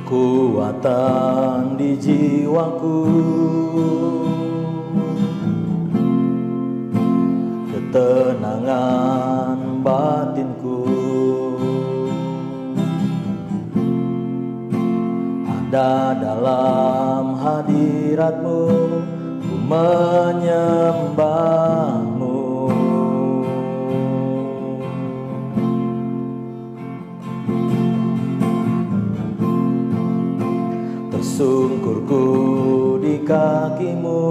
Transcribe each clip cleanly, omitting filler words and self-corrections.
kekuatan di jiwaku, ketenangan batinku, ada dalam hadirat-Mu, ku menyembah-Mu. Tersungkurku di kaki-Mu,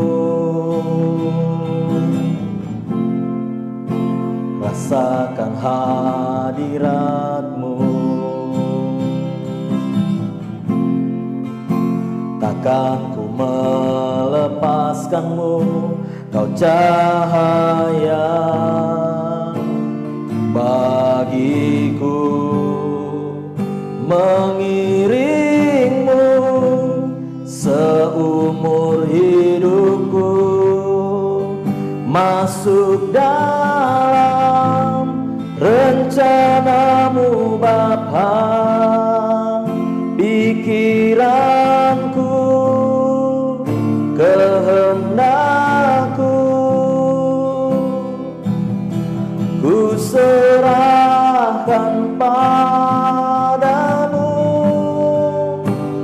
rasakan hadirat-Mu. Takkan ku melepaskan-Mu, Kau cahaya bagiku, mengiring-Mu seumur hidupku, masuk dalam rencana-Mu Bapa. Pikiranku, kehendakku, ku serahkan padamu.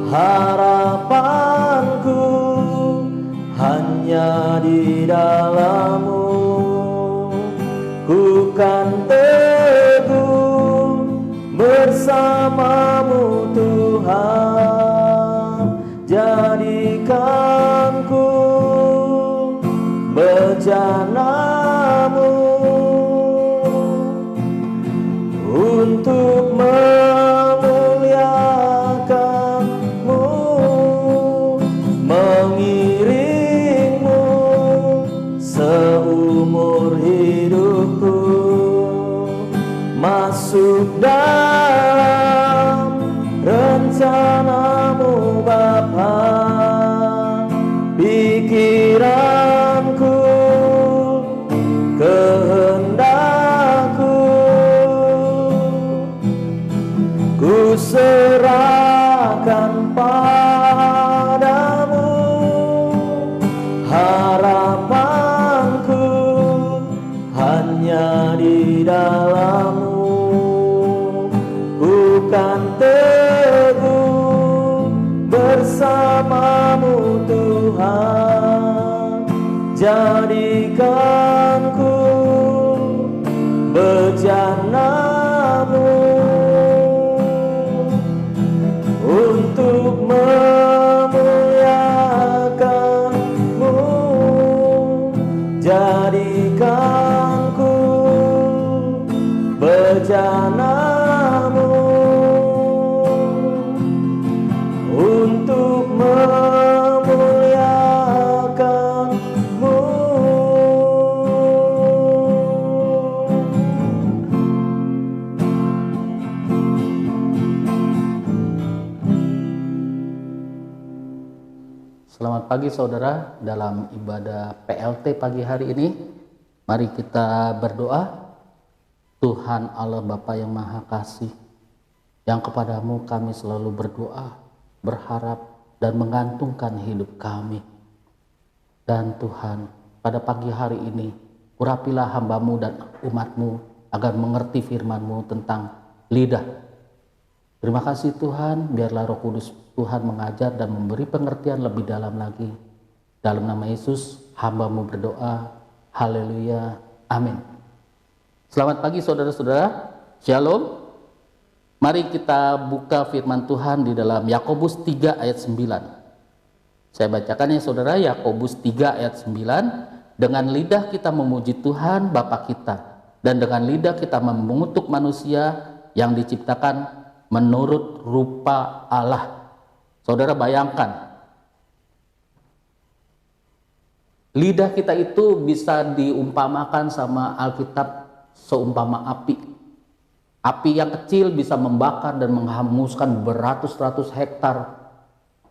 Harapanku hanya di dalam-Mu, ku kan teguh bersama-Mu Tuhan. Jadikanku bejana-Mu untuk memuliakan-Mu, mengiring-Mu seumur hidupku, masuk dalam rencana-Mu Bapa. Pikiranku, kehendakku, ku serahkan padamu. Harapanku hanya di dalam-Mu, bukan teguh bersama-Mu Tuhan. Jadikanku bejana-Mu untuk memuliakan-Mu. Jadikanku bejana-Mu untuk memuliakan-Mu. Selamat pagi saudara, dalam ibadah PLT pagi hari ini, mari kita berdoa. Tuhan Allah Bapa yang Maha Kasih, yang kepadamu kami selalu berdoa, berharap dan menggantungkan hidup kami. Dan Tuhan, pada pagi hari ini, urapilah hamba-Mu dan umat-Mu agar mengerti firman-Mu tentang lidah. Terima kasih Tuhan, biarlah Roh Kudus Tuhan mengajar dan memberi pengertian lebih dalam lagi. Dalam nama Yesus, hamba-Mu berdoa. Haleluya. Amin. Selamat pagi saudara-saudara. Shalom. Mari kita buka firman Tuhan di dalam Yakobus 3 ayat 9. Saya bacakan ya saudara, Yakobus 3 ayat 9. Dengan lidah kita memuji Tuhan Bapa kita, dan dengan lidah kita mengutuk manusia yang diciptakan menurut rupa Allah. Saudara bayangkan, lidah kita itu bisa diumpamakan sama Alkitab seumpama api. Api yang kecil bisa membakar dan menghanguskan beratus-ratus hektar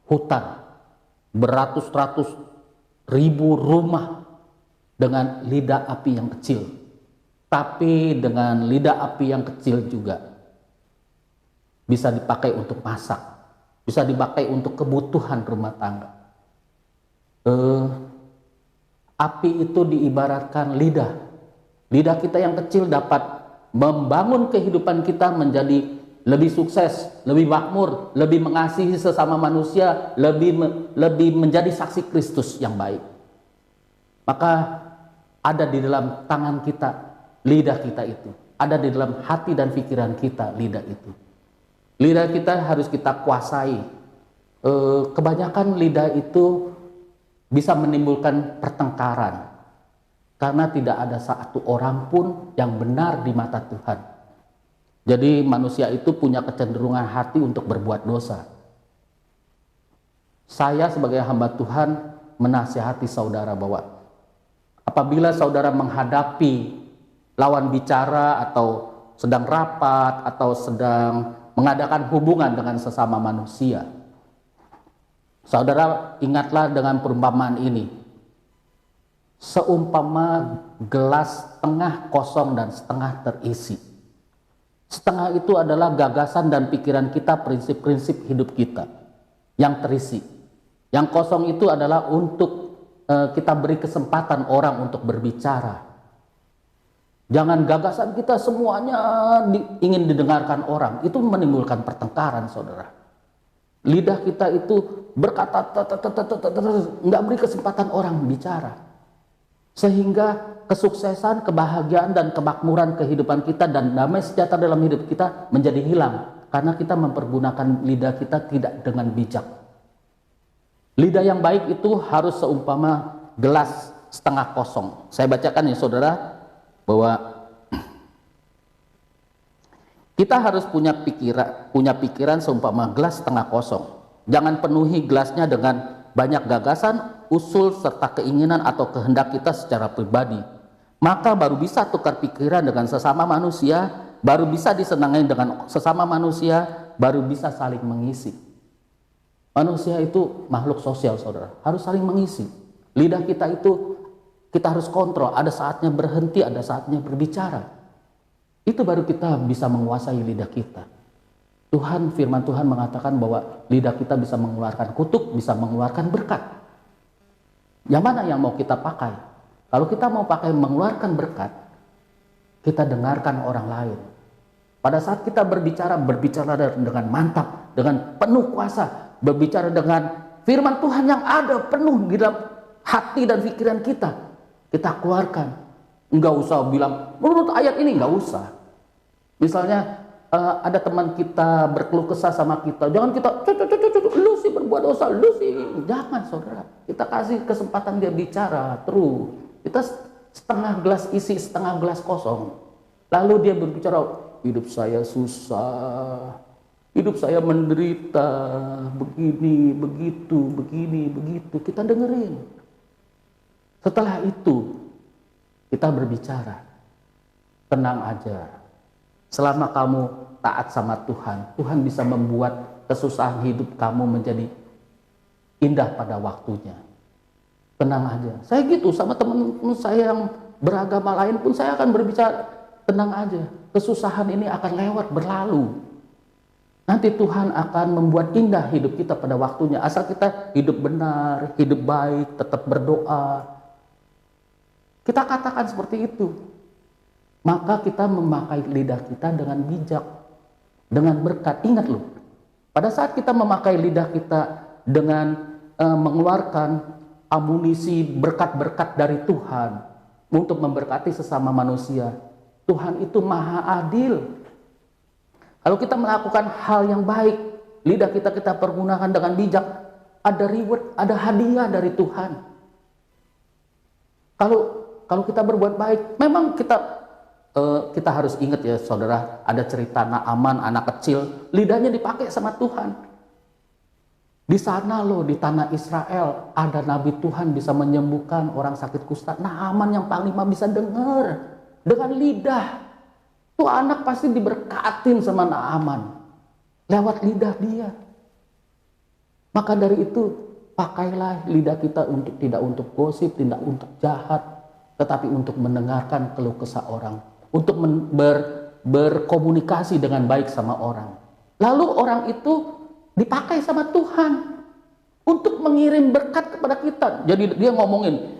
hutan, beratus-ratus ribu rumah dengan lidah api yang kecil. Tapi dengan lidah api yang kecil juga bisa dipakai untuk masak, bisa dipakai untuk kebutuhan rumah tangga. Api itu diibaratkan lidah. Lidah kita yang kecil dapat membangun kehidupan kita menjadi lebih sukses, lebih makmur, lebih mengasihi sesama manusia, lebih menjadi saksi Kristus yang baik. Maka ada di dalam tangan kita, lidah kita itu. Ada di dalam hati dan pikiran kita, lidah itu. Lidah kita harus kita kuasai. Kebanyakan lidah itu bisa menimbulkan pertengkaran. Karena tidak ada satu orang pun yang benar di mata Tuhan. Jadi manusia itu punya kecenderungan hati untuk berbuat dosa. Saya sebagai hamba Tuhan menasihati saudara bahwa apabila saudara menghadapi lawan bicara atau sedang rapat atau sedang mengadakan hubungan dengan sesama manusia, saudara ingatlah dengan perumpamaan ini. Seumpama gelas setengah kosong dan setengah terisi. Setengah itu adalah gagasan dan pikiran kita, prinsip-prinsip hidup kita yang terisi. Yang kosong itu adalah untuk kita beri kesempatan orang untuk berbicara. Jangan gagasan kita semuanya ingin didengarkan orang. Itu menimbulkan pertengkaran, saudara. Lidah kita itu berkata, nggak beri kesempatan orang bicara. Sehingga kesuksesan, kebahagiaan, dan kemakmuran kehidupan kita dan damai sejahtera dalam hidup kita menjadi hilang. Karena kita mempergunakan lidah kita tidak dengan bijak. Lidah yang baik itu harus seumpama gelas setengah kosong. Saya bacakan ya saudara, bahwa kita harus punya pikiran seumpama gelas setengah kosong. Jangan penuhi gelasnya dengan banyak gagasan, usul, serta keinginan atau kehendak kita secara pribadi. Maka baru bisa tukar pikiran dengan sesama manusia, baru bisa disenangi dengan sesama manusia, baru bisa saling mengisi. Manusia itu makhluk sosial, saudara, harus saling mengisi. Lidah kita itu kita harus kontrol, ada saatnya berhenti, ada saatnya berbicara. Itu baru kita bisa menguasai lidah kita. Firman Tuhan mengatakan bahwa lidah kita bisa mengeluarkan kutuk, bisa mengeluarkan berkat. Yang mana yang mau kita pakai? Kalau kita mau pakai mengeluarkan berkat, kita dengarkan orang lain. Pada saat kita berbicara dengan mantap, dengan penuh kuasa, berbicara dengan firman Tuhan yang ada penuh di dalam hati dan pikiran kita, kita keluarkan. Enggak usah bilang, menurut ayat ini enggak usah. Misalnya, ada teman kita berkeluh kesah sama kita, jangan kita lu sih berbuat dosa, lu sih, jangan saudara. Kita kasih kesempatan dia bicara terus. Kita setengah gelas isi, setengah gelas kosong. Lalu dia berbicara, hidup saya susah, hidup saya menderita, begini, begitu. Kita dengerin. Setelah itu kita berbicara, tenang aja. Selama kamu taat sama Tuhan, Tuhan bisa membuat kesusahan hidup kamu menjadi indah pada waktunya. Tenang aja. Saya gitu sama teman-teman saya yang beragama lain pun saya akan berbicara, tenang aja. Kesusahan ini akan lewat, berlalu. Nanti Tuhan akan membuat indah hidup kita pada waktunya. Asal kita hidup benar, hidup baik, tetap berdoa. Kita katakan seperti itu. Maka kita memakai lidah kita dengan bijak, dengan berkat. Ingat loh, pada saat kita memakai lidah kita dengan mengeluarkan amunisi berkat-berkat dari Tuhan untuk memberkati sesama manusia, Tuhan itu maha adil. Kalau kita melakukan hal yang baik, lidah kita pergunakan dengan bijak, ada reward, ada hadiah dari Tuhan. Kalau kita berbuat baik, memang kita harus ingat ya saudara, ada cerita Naaman, anak kecil, lidahnya dipakai sama Tuhan. Di sana loh, di tanah Israel, ada nabi Tuhan bisa menyembuhkan orang sakit kusta. Naaman yang panglima bisa dengar dengan lidah. Tuh anak pasti diberkatin sama Naaman lewat lidah dia. Maka dari itu, pakailah lidah kita tidak untuk gosip, tidak untuk jahat, tetapi untuk mendengarkan keluh kesah orang, untuk berkomunikasi dengan baik sama orang. Lalu orang itu dipakai sama Tuhan untuk mengirim berkat kepada kita. Jadi dia ngomongin,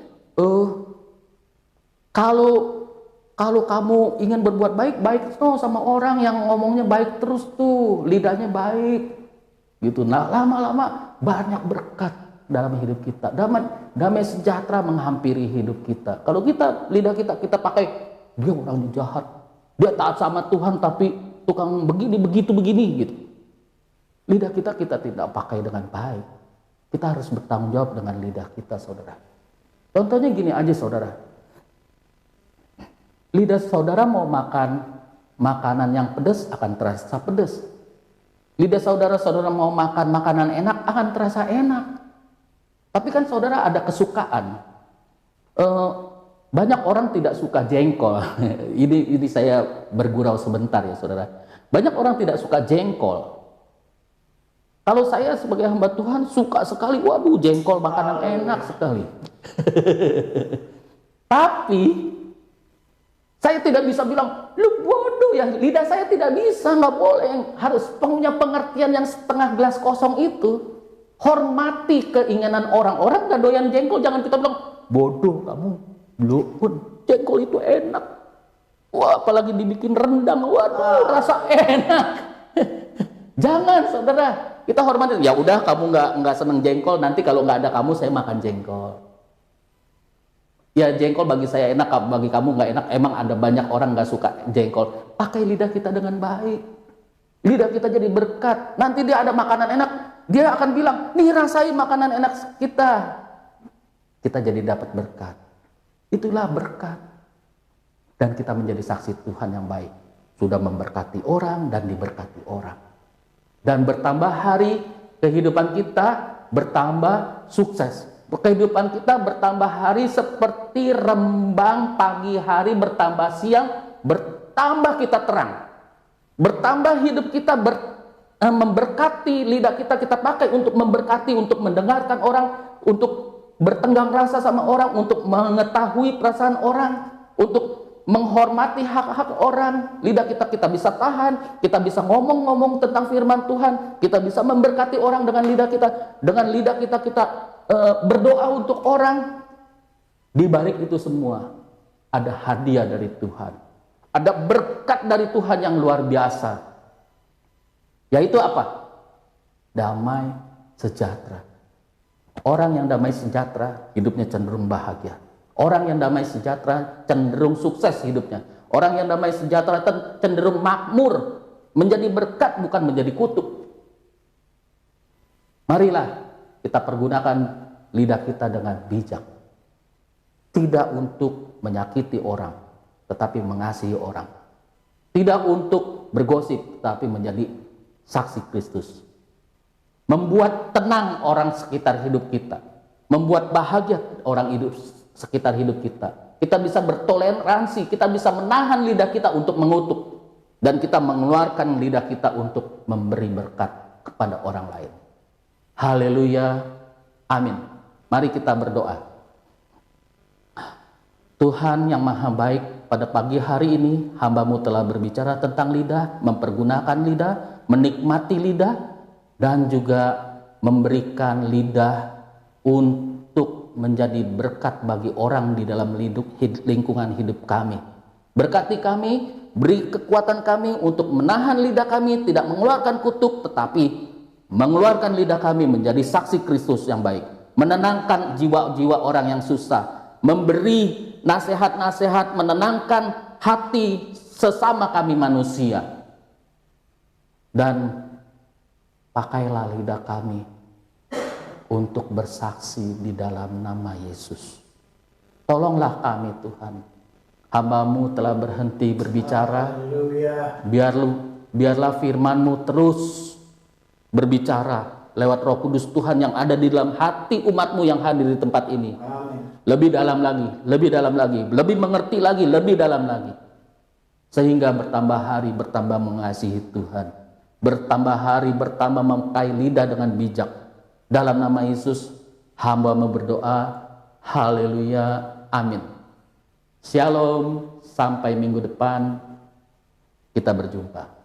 kalau kamu ingin berbuat baik, baik tuh sama orang yang ngomongnya baik terus tuh, lidahnya baik. Gitu. Nah, lama-lama banyak berkat dalam hidup kita. Damai sejahtera menghampiri hidup kita. Kalau lidah kita pakai, dia orangnya jahat, dia taat sama Tuhan tapi tukang begini begitu begini gitu. Lidah kita tidak pakai dengan baik. Kita harus bertanggung jawab dengan lidah kita, saudara. Contohnya gini aja, saudara. Lidah saudara mau makan makanan yang pedas akan terasa pedas. Lidah saudara mau makan makanan enak akan terasa enak. Tapi kan saudara ada kesukaan. Banyak orang tidak suka jengkol. Ini saya bergurau sebentar ya, saudara. Banyak orang tidak suka jengkol. Kalau saya sebagai hamba Tuhan suka sekali, waduh jengkol makanan enak sekali. Tapi saya tidak bisa bilang, lu bodoh ya, lidah saya tidak bisa, nggak boleh. Harus punya pengertian yang setengah gelas kosong itu. Hormati keinginan orang-orang gak doyan jengkol, jangan kita bilang, bodoh kamu, lu pun jengkol itu enak. Wah, apalagi dibikin rendang, waduh rasa enak. Jangan, saudara. Kita hormati, ya udah kamu nggak seneng jengkol, nanti kalau nggak ada kamu saya makan jengkol. Ya jengkol bagi saya enak, bagi kamu nggak enak. Emang ada banyak orang nggak suka jengkol. Pakai lidah kita dengan baik. Lidah kita jadi berkat. Nanti dia ada makanan enak, dia akan bilang, nih rasain makanan enak kita. Kita jadi dapat berkat. Itulah berkat. Dan kita menjadi saksi Tuhan yang baik. Sudah memberkati orang dan diberkati orang. Dan bertambah hari kehidupan kita bertambah sukses. Kehidupan kita bertambah hari seperti rembang pagi hari bertambah siang, bertambah kita terang. Bertambah hidup kita memberkati, lidah kita pakai untuk memberkati, untuk mendengarkan orang, untuk bertenggang rasa sama orang, untuk mengetahui perasaan orang, untuk menghormati hak-hak orang. Lidah kita bisa tahan, kita bisa ngomong-ngomong tentang firman Tuhan, kita bisa memberkati orang dengan lidah kita. Dengan lidah kita berdoa untuk orang. Di balik itu semua ada hadiah dari Tuhan, ada berkat dari Tuhan yang luar biasa, yaitu apa? Damai sejahtera. Orang yang damai sejahtera hidupnya cenderung bahagia. Orang yang damai sejahtera cenderung sukses hidupnya. Orang yang damai sejahtera cenderung makmur, menjadi berkat bukan menjadi kutuk. Marilah kita pergunakan lidah kita dengan bijak. Tidak untuk menyakiti orang, tetapi mengasihi orang. Tidak untuk bergosip, tetapi menjadi saksi Kristus. Membuat tenang orang sekitar hidup kita. Membuat bahagia orang sekitar hidup kita. Kita bisa bertoleransi, kita bisa menahan lidah kita untuk mengutuk, dan kita mengeluarkan lidah kita untuk memberi berkat kepada orang lain. Haleluya, amin. Mari kita berdoa. Tuhan yang maha baik, pada pagi hari ini hamba-Mu telah berbicara tentang lidah, mempergunakan lidah, menikmati lidah, dan juga memberikan lidah untuk menjadi berkat bagi orang di dalam lingkungan hidup kami. Berkati kami, beri kekuatan kami untuk menahan lidah kami, tidak mengeluarkan kutuk, tetapi mengeluarkan lidah kami menjadi saksi Kristus yang baik, menenangkan jiwa-jiwa orang yang susah, memberi nasihat-nasihat, menenangkan hati sesama kami manusia. Dan pakailah lidah kami untuk bersaksi di dalam nama Yesus. Tolonglah kami Tuhan. Hamba-Mu telah berhenti berbicara. Biarlah firman-Mu terus berbicara lewat Roh Kudus Tuhan yang ada di dalam hati umat-Mu yang hadir di tempat ini. Lebih dalam lagi, lebih dalam lagi, lebih mengerti lagi, lebih dalam lagi. Sehingga bertambah hari bertambah mengasihi Tuhan. Bertambah hari bertambah memakai lidah dengan bijak. Dalam nama Yesus, hamba-Mu berdoa. Haleluya, amin. Shalom, sampai minggu depan kita berjumpa.